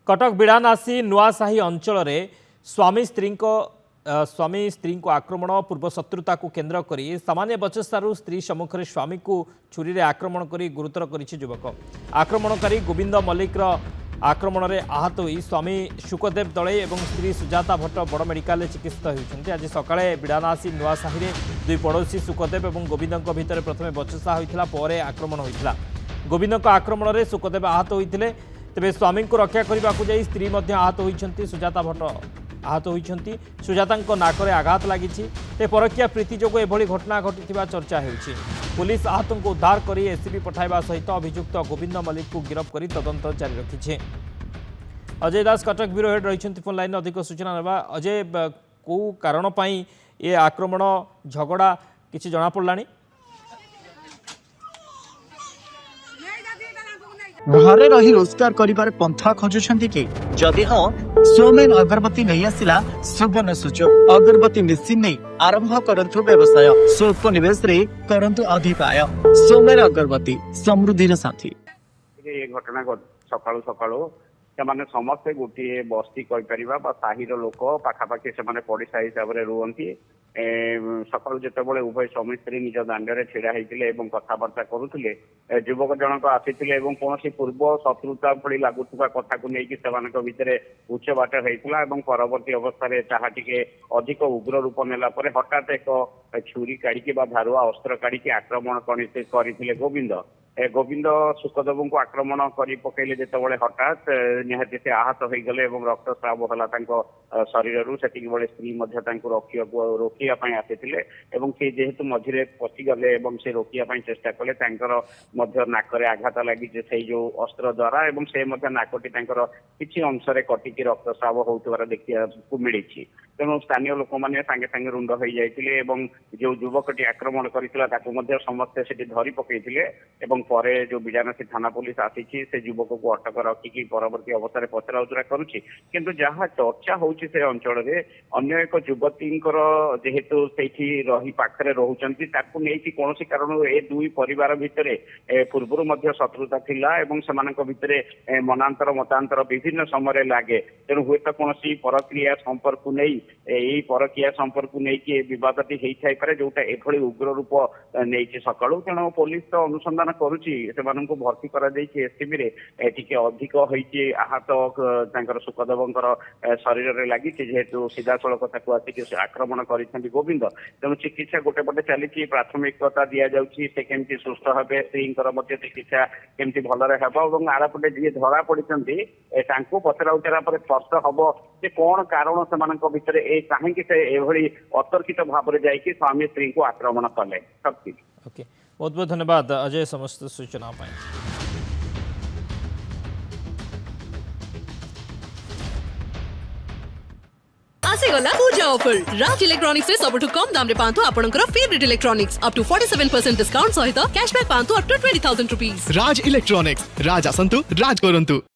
कटक बिड़ानासी नुआसाही अंचल स्वामी स्त्री को आक्रमण पूर्व शत्रुता को केन्द्र कर सामान्य बचस्तारू स्त्री सम्मुखें स्वामी को छुरी रे आक्रमण कर गुरुतर कर युवक आक्रमणकारी गोविंद मल्लिक आक्रमण में आहत हो स्वामी शुकदेव दले और स्त्री सुजाता भट्ट बड़ मेडिकल चिकित्सित होती। आज सकाଳେ बिड़ानासी नुआसाही दुई पड़ोशी शुकदेव और गोविंद भितर प्रथम बचसा होता पर आक्रमण होता। गोविंद आक्रमण में शुकदेव आहत होते तेज स्वामी को रक्षा करने को जाई स्त्री आहत होती। सुजाता भट्ट आहत होती। सुजाता नाकरे आघात लगी परकिया प्रीति जो एभली घटना घटी चर्चा होती। पुलिस आहत को उद्धार कर एसीबी पठाइबा सहित अभियुक्त गोविंद मल्लिक को गिरफ्त कर तदंत जारी रखी। अजय दास कटक ब्यूरो हेड रही फोन लाइन अधिक सूचना ना। अजय कौ कारण ये आक्रमण झगड़ा किसी जना पड़ा? घरे रही रोजगार करिबार पंथा खोजुछंती कि जदि हाँ सोमेन अगरबत्ती नहीं आसिला सुवर्ण सुजोग अगरबत्ती मेसिन नहीं आरंभ करंतु व्यवसाय स्वल्प निवेश रे करंतु अधिक आय सोमेन अगरबत्ती समृद्धिर साथी। ये घटना सकाळु सकाळु से समस्ते गोटे बस्ती कहीपर साहिर लोक पाखापाखि से पड़िशा हिसाब से रुहति। सकाळु जितेबाला उभय स्वामी स्त्री निज दांडे छिड़ा होते कथबार्ता करुले युवक जनक आसी कौन पूर्व शत्रुता भली लगुवा कथा को लेकिन भितर उच्च बाट होता और परवर्ती अवस्था ताहा टिके अधिक उग्र रूप नेला हठात एक छुरी काढ़ी धारुआ अस्त्र काढ़ी आक्रमण करते गोविंद शुकदेव को आक्रमण कर पकड़े जितेबाला हठात निहाती से आहत हो गले रक्तस्राव है शरीर से स्त्री रोकिया आसी से जेहेतु मझे पशिगले से रोकिया चेष्टा कले नाकरे आघात लगी से जो अस्त्र द्वारा से नाकटी किसी अंश कटिकी रक्तस्राव होता देखा मिली। तेणु स्थानीय लोक मैंने सांगे सांगे रुंड हो जाते जो युवकटी आक्रमण करता समस्ते से धरी पकईले परे जो बिड़ानासी थाना पुलिस आसी से युवक को अटक रखिकी परवर्ती अवस्था पचरा उचरा करुच्ची। किंतु जहाँ चर्चा होची से अंचल में अन्य एक युवती जेहेतु से रही पाखरे रोचंती कौन कारण ए दुई परिवार भितर पूर्व शत्रुता थिला एवं से भितर मनांतर मतांतर विभिन्न समय लगे। तेणु हुए तो कौन परक्रिया संपर्क नहीं यही परक्रिया संपर्क नहीं बदटी होता है जोटा एभली उग्र रूप नहीं सकाळु। तेणु पुलिस तो अनुसंधान करुच्ची से भर्ती कर एससीबी टे अधिक होती आहत शुकदेव शरीर में लगी जेहेतु सीधा सड़क आसिक आक्रमण कर गोविंद। तेणु चिकित्सा गोटे पटे चली प्राथमिकता दि जाऊँगी से केमती सुस्थ हे स्त्री चिकित्सा केमती भलरे हम आरपटे जी धरा पड़ी पचरा उचरा पर स्पष्ट हम से कौन कारण से भितर कहीं से एभली अतर्कित भाव में जाकि स्वामी स्त्री को आक्रमण कले शक्ति। ओके, बहुत बहुत धन्यवाद अजय समस्त सूचना पाई। आसीगला पूजा ऑफर राज इलेक्ट्रॉनिक्स से सबठु कम दाम रे पांतु आपनकर favourite electronics up to 47% discount सहित कैशबैक पांतु up to 20,000 rupees. Raj electronics Raj आसंतु राज करंतु।